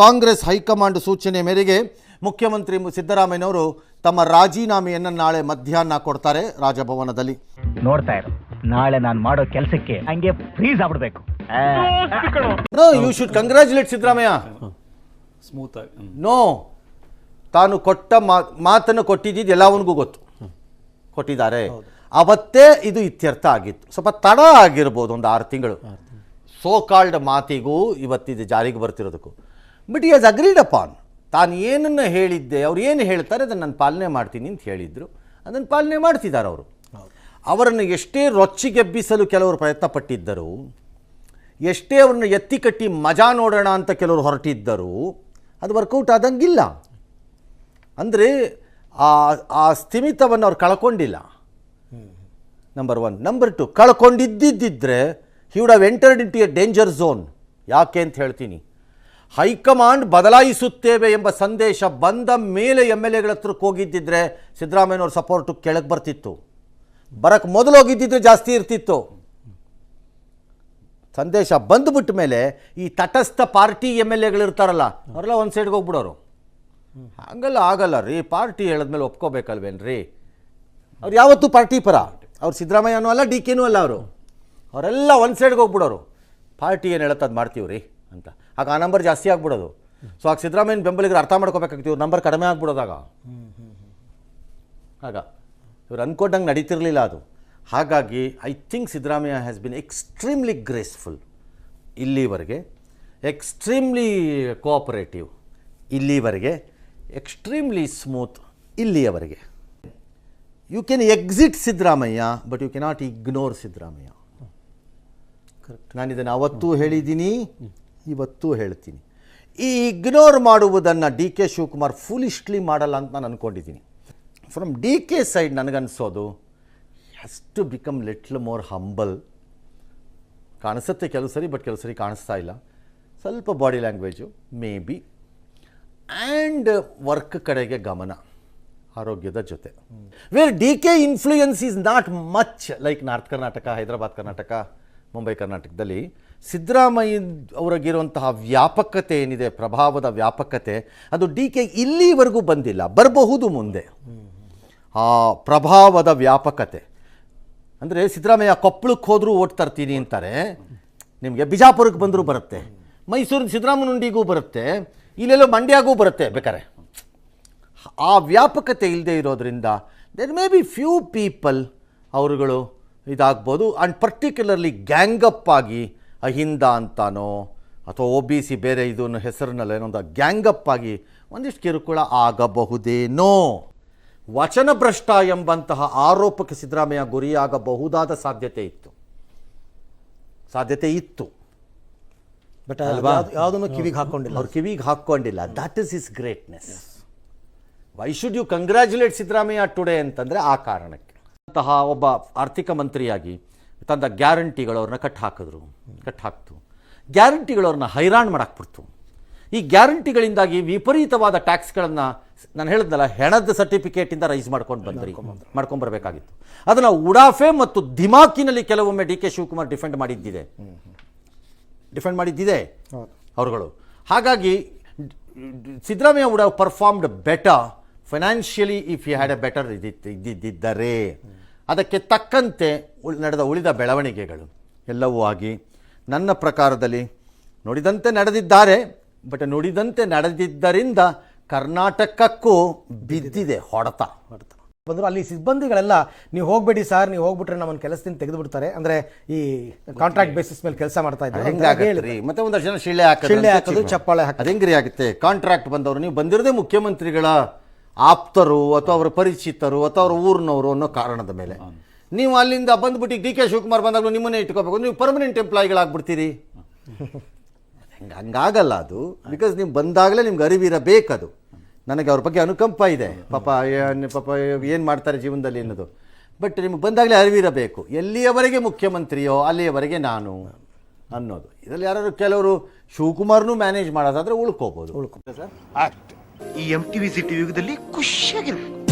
Congress high command ಸೂಚನೆ ಮೇರೆಗೆ ಮುಖ್ಯಮಂತ್ರಿ ಸಿದ್ದರಾಮಯ್ಯನವರು ತಮ್ಮ ರಾಜೀನಾಮೆಯನ್ನು ನಾಳೆ ಮಧ್ಯಾಹ್ನ ಕೊಡ್ತಾರೆ ರಾಜಭವನದಲ್ಲಿ. ನೋಡ್ತಾ ಇರು, ನಾಳೆ ನಾನು ಮಾಡೋ ಕೆಲಸಕ್ಕೆ ಹಂಗೆ ಫ್ರೀಸ್ ಆಗ್ಬಿಡ್ಬೇಕು. You should congratulate Siddaramaiah. Smooth ಆಗಿ. ನೋ, ತಾನು ಕೊಟ್ಟ ಮಾತನ್ನು ಕೊಟ್ಟಿದ್ದು ಎಲ್ಲವನಿಗೂ ಗೊತ್ತು, ಕೊಟ್ಟಿದ್ದಾರೆ. ಅವತ್ತೇ ಇದು ಇತ್ಯರ್ಥ ಆಗಿತ್ತು. ಸ್ವಲ್ಪ ತಡ ಆಗಿರ್ಬೋದು, ಒಂದು 6 ತಿಂಗಳು ಸೋ ಕಾಲ್ಡ್ ಮಾತಿಗೂ ಇವತ್ತಿದು ಜಾರಿಗೆ ಬರ್ತಿರೋದಕ್ಕೂ. ಬಟ್ ಈ ಹ್ಯಾಸ್ ಅಗ್ರೀಡ್ ಅಪಾನ್. ತಾನು ಏನನ್ನು ಹೇಳಿದ್ದೆ, ಅವ್ರು ಏನು ಹೇಳ್ತಾರೆ ಅದನ್ನು ನಾನು ಪಾಲನೆ ಮಾಡ್ತೀನಿ ಅಂತ ಹೇಳಿದರು, ಅದನ್ನು ಪಾಲನೆ ಮಾಡ್ತಿದ್ದಾರೆ ಅವರು. ಅವರನ್ನು ಎಷ್ಟೇ ರೊಚ್ಚಿಗೆಬ್ಬಿಸಲು ಕೆಲವರು ಪ್ರಯತ್ನ ಪಟ್ಟಿದ್ದರು, ಎಷ್ಟೇ ಅವ್ರನ್ನ ಎತ್ತಿ ಕಟ್ಟಿ ಮಜಾ ನೋಡೋಣ ಅಂತ ಕೆಲವರು ಹೊರಟಿದ್ದರು, ಅದು ವರ್ಕೌಟ್ ಆದಂಗಿಲ್ಲ. ಅಂದರೆ ಆ ಸ್ಥಿಮಿತವನ್ನು ಅವ್ರು ಕಳ್ಕೊಂಡಿಲ್ಲ, ನಂಬರ್ 1. ನಂಬರ್ 2, ಕಳ್ಕೊಂಡಿದ್ದಿದ್ದರೆ he would have entered into a danger zone. ಯಾಕೆ ಅಂತ ಹೇಳ್ತೀನಿ. ಹೈಕಮಾಂಡ್ ಬದಲಾಯಿಸುತ್ತೇವೆ ಎಂಬ ಸಂದೇಶ ಬಂದ ಮೇಲೆ MLAಗಳ ಹತ್ರಕ್ಕೆ ಹೋಗಿದ್ದಿದ್ರೆ ಸಿದ್ದರಾಮಯ್ಯನವ್ರ ಸಪೋರ್ಟು ಕೆಳಗೆ ಬರ್ತಿತ್ತು. ಬರಕ್ಕೆ ಮೊದಲು ಹೋಗಿದ್ದಿದ್ರೆ ಜಾಸ್ತಿ ಇರ್ತಿತ್ತು. ಸಂದೇಶ ಬಂದುಬಿಟ್ಟ ಮೇಲೆ ಈ ತಟಸ್ಥ ಪಾರ್ಟಿ MLAಗಳಿರ್ತಾರಲ್ಲ, ಅವರೆಲ್ಲ ಒಂದು ಸೈಡ್ಗೆ ಹೋಗ್ಬಿಡೋರು. ಹಂಗಲ್ಲ ಆಗಲ್ಲ ರೀ, ಪಾರ್ಟಿ ಹೇಳಿದ್ಮೇಲೆ ಒಪ್ಕೋಬೇಕಲ್ವೇನ್ರಿ. ಅವ್ರು ಯಾವತ್ತೂ ಪಾರ್ಟಿ ಪರ, ಅವ್ರು ಸಿದ್ದರಾಮಯ್ಯನೂ ಅಲ್ಲ, DKನೂ ಅಲ್ಲ. ಅವರೆಲ್ಲ ಒಂದು ಸೈಡ್ಗೆ ಹೋಗ್ಬಿಡೋರು. ಪಾರ್ಟಿ ಏನು ಹೇಳುತ್ತೆ ಅದು ಮಾಡ್ತೀವಿ ರೀ ಅಂತ. ಆಗ ಆ ನಂಬರ್ ಜಾಸ್ತಿ ಆಗ್ಬಿಡೋದು. ಸೊ ಆಗ ಸಿದ್ದರಾಮಯ್ಯನ ಬೆಂಬಲಿಗರು ಅರ್ಥ ಮಾಡ್ಕೋಬೇಕಾಗ್ತೀವಿ, ನಂಬರ್ ಕಡಿಮೆ ಆಗ್ಬಿಡೋದಾಗ. ಆಗ ಇವ್ರು ಅಂದ್ಕೊಂಡಂಗೆ ನಡೀತಿರಲಿಲ್ಲ ಅದು. ಹಾಗಾಗಿ I think Siddaramaiah has been extremely graceful ಇಲ್ಲಿವರೆಗೆ, ಎಕ್ಸ್ಟ್ರೀಮ್ಲಿ ಕೋಆಪರೇಟಿವ್ ಇಲ್ಲಿವರೆಗೆ, ಎಕ್ಸ್ಟ್ರೀಮ್ಲಿ ಸ್ಮೂತ್ ಇಲ್ಲಿಯವರೆಗೆ. You can exit Siddaramaiah, but you cannot ignore Siddaramaiah. ನಾನು ಇದನ್ನು ಅವತ್ತೂ ಹೇಳಿದ್ದೀನಿ, ಇವತ್ತೂ ಹೇಳ್ತೀನಿ. ಈ ಇಗ್ನೋರ್ ಮಾಡುವುದನ್ನು DK ಶಿವಕುಮಾರ್ ಫುಲಿಶ್ಲಿ ಮಾಡಲ್ಲ ಅಂತ ನಾನು ಅಂದ್ಕೊಂಡಿದ್ದೀನಿ. ಫ್ರಮ್ DK ಸೈಡ್ ನನಗನ್ಸೋದು has to become little more humble. ಕಾಣಿಸುತ್ತೆ ಕೆಲವು ಸರಿ, ಬಟ್ ಕೆಲವು ಸರಿ ಕಾಣಿಸ್ತಾ ಇಲ್ಲ. ಸ್ವಲ್ಪ body language may be, and work ಕಡೆಗೆ ಗಮನ, ಆರೋಗ್ಯದ ಜೊತೆ. Where DK influence is not much like north Karnataka, Hyderabad Karnataka, Mumbai ಕರ್ನಾಟಕದಲ್ಲಿ. ಸಿದ್ದರಾಮಯ್ಯ ಅವರಿಗಿರುವಂತಹ ವ್ಯಾಪಕತೆ ಏನಿದೆ, ಪ್ರಭಾವದ ವ್ಯಾಪಕತೆ, ಅದು DK ಇಲ್ಲಿವರೆಗೂ ಬಂದಿಲ್ಲ. ಬರಬಹುದು ಮುಂದೆ ಆ ಪ್ರಭಾವದ ವ್ಯಾಪಕತೆ. ಅಂದರೆ ಸಿದ್ದರಾಮಯ್ಯ ಕೊಪ್ಪಳಕ್ಕೆ ಹೋದರೂ ಓಟ್ ತರ್ತೀನಿ ಅಂತಾರೆ, ನಿಮಗೆ ಬಿಜಾಪುರಕ್ಕೆ ಬಂದರೂ ಬರುತ್ತೆ, ಮೈಸೂರಿನ ಸಿದ್ದರಾಮನುಂಡಿಗೂ ಬರುತ್ತೆ, ಇಲ್ಲೆಲ್ಲೋ ಮಂಡ್ಯಾಗೂ ಬರುತ್ತೆ. ಬೇಕಾರೆ ಆ ವ್ಯಾಪಕತೆ ಇಲ್ಲದೆ ಇರೋದ್ರಿಂದ there may be few people ಅವರುಗಳು ಇದಾಗ್ಬೋದು. ಆ್ಯಂಡ್ ಪರ್ಟಿಕ್ಯುಲರ್ಲಿ ಗ್ಯಾಂಗಪ್ ಆಗಿ ಅಹಿಂದ ಅಂತಾನೋ ಅಥವಾ OBC ಬೇರೆ ಇದನ್ನು ಹೆಸರಿನಲ್ಲಿ ಏನೊಂದು ಗ್ಯಾಂಗಪ್ ಆಗಿ ಒಂದಿಷ್ಟು ಕಿರುಕುಳ ಆಗಬಹುದೇನೋ. ವಚನಭ್ರಷ್ಟ ಎಂಬಂತಹ ಆರೋಪಕ್ಕೆ ಸಿದ್ದರಾಮಯ್ಯ ಗುರಿಯಾಗಬಹುದಾದ ಸಾಧ್ಯತೆ ಇತ್ತು. ಬಟ್ ಯಾವುದನ್ನು ಕಿವಿಗೆ ಹಾಕ್ಕೊಂಡಿಲ್ಲ, ಅವ್ರು ಕಿವಿಗೆ ಹಾಕ್ಕೊಂಡಿಲ್ಲ. That is his greatness. Why should you congratulate Siddaramaiah today ಅಂತಂದರೆ ಆ ಕಾರಣಕ್ಕೆ. ಅಂತಹ ಒಬ್ಬ ಆರ್ಥಿಕ ಮಂತ್ರಿಯಾಗಿ ತಂದ ಗ್ಯಾರಂಟಿಗಳವ್ರನ್ನ ಕಟ್ಟಾಕ್ತು. ಗ್ಯಾರಂಟಿಗಳವ್ರನ್ನ ಹೈರಾಣ್ ಮಾಡಾಕ್ಬಿಡ್ತು. ಈ ಗ್ಯಾರಂಟಿಗಳಿಂದಾಗಿ ವಿಪರೀತವಾದ ಟ್ಯಾಕ್ಸ್ಗಳನ್ನು ನಾನು ಹೇಳಿದ್ನಲ್ಲ, ಹೆಣದ ಸರ್ಟಿಫಿಕೇಟಿಂದ ರೈಸ್ ಮಾಡ್ಕೊಂಡ್ಬರ್ಬೇಕಾಗಿತ್ತು. ಅದನ್ನು ಉಡಾಫೆ ಮತ್ತು ದಿಮಾಕಿನಲ್ಲಿ ಕೆಲವೊಮ್ಮೆ DK ಶಿವಕುಮಾರ್ ಡಿಫೆಂಡ್ ಮಾಡಿದ್ದಿದೆ ಅವರುಗಳು. ಹಾಗಾಗಿ Siddaramaiah would have performed better financially if you had a better ಇದ್ದಿದ್ದರೆ. ಅದಕ್ಕೆ ತಕ್ಕಂತೆ ನಡೆದ ಉಳಿದ ಬೆಳವಣಿಗೆಗಳು ಎಲ್ಲವೂ ಆಗಿ ನನ್ನ ಪ್ರಕಾರದಲ್ಲಿ ನುಡಿದಂತೆ ನಡೆದಿದ್ದಾರೆ. ಬಟ್ ನುಡಿದಂತೆ ನಡೆದಿದ್ದರಿಂದ ಕರ್ನಾಟಕಕ್ಕೂ ಬಿದ್ದಿದೆ ಹೊಡೆತ. ಬಂದರು ಅಲ್ಲಿ ಸಿಬ್ಬಂದಿಗಳೆಲ್ಲ, ನೀವು ಹೋಗ್ಬೇಡಿ ಸರ್, ನೀವು ಹೋಗ್ಬಿಟ್ರೆ ನಮ್ಮನ್ನು ಕೆಲಸದಿಂದ ತೆಗೆದು ಬಿಡ್ತಾರೆ, ಅಂದರೆ ಈ ಕಾಂಟ್ರಾಕ್ಟ್ ಬೇಸಿಸ್ ಮೇಲೆ ಕೆಲಸ ಮಾಡ್ತಾ ಇದ್ದಾರೆ. ಹೆಂಗಾಗಲಿ ಮತ್ತೆ ಒಂದಷ್ಟು ಜನ ಶಿಳ್ಳೆ ಹಾಕೋದು, ಚಪ್ಪಾಳೆ ಹಾಕೋದು. ಹೆಂಗ್ರಿ ಆಗುತ್ತೆ? ಕಾಂಟ್ರಾಕ್ಟ್ ಬಂದವರು, ನೀವು ಬಂದಿರೋದೇ ಮುಖ್ಯಮಂತ್ರಿಗಳ ಆಪ್ತರು ಅಥವಾ ಅವರ ಪರಿಚಿತರು ಅಥವಾ ಅವರ ಊರಿನವರು ಅನ್ನೋ ಕಾರಣದ ಮೇಲೆ ನೀವು ಅಲ್ಲಿಂದ ಬಂದ್ಬಿಟ್ಟು DK ಶಿವಕುಮಾರ್ ಬಂದಾಗಲೂ ನಿಮ್ಮನ್ನೇ ಇಟ್ಕೋಬೇಕು, ನೀವು ಪರ್ಮನೆಂಟ್ ಎಂಪ್ಲಾಯಿಗಳಾಗ್ಬಿಡ್ತೀರಿ. ಹಂಗಾಗಲ್ಲ ಅದು. ಬಿಕಾಸ್ ನೀವು ಬಂದಾಗಲೇ ನಿಮ್ಗೆ ಅರಿವಿರಬೇಕದು. ನನಗೆ ಅವ್ರ ಬಗ್ಗೆ ಅನುಕಂಪ ಇದೆ, ಪಾಪ ಏನು ಮಾಡ್ತಾರೆ ಜೀವನದಲ್ಲಿ ಅನ್ನೋದು. ಬಟ್ ನಿಮ್ಗೆ ಬಂದಾಗಲೇ ಅರಿವಿರಬೇಕು, ಎಲ್ಲಿಯವರೆಗೆ ಮುಖ್ಯಮಂತ್ರಿಯೋ ಅಲ್ಲಿಯವರೆಗೆ ನಾನು ಅನ್ನೋದು. ಇದರಲ್ಲಿ ಯಾರು ಕೆಲವರು ಶಿವಕುಮಾರ್ನೂ ಮ್ಯಾನೇಜ್ ಮಾಡೋದಾದ್ರೆ ಉಳ್ಕೋಬೋದು ಸರ್. ಈ MTV ಸಿಟಿ ಯುಗದಲ್ಲಿ ಖುಷಿಯಾಗಿರ್ಬೇಕು.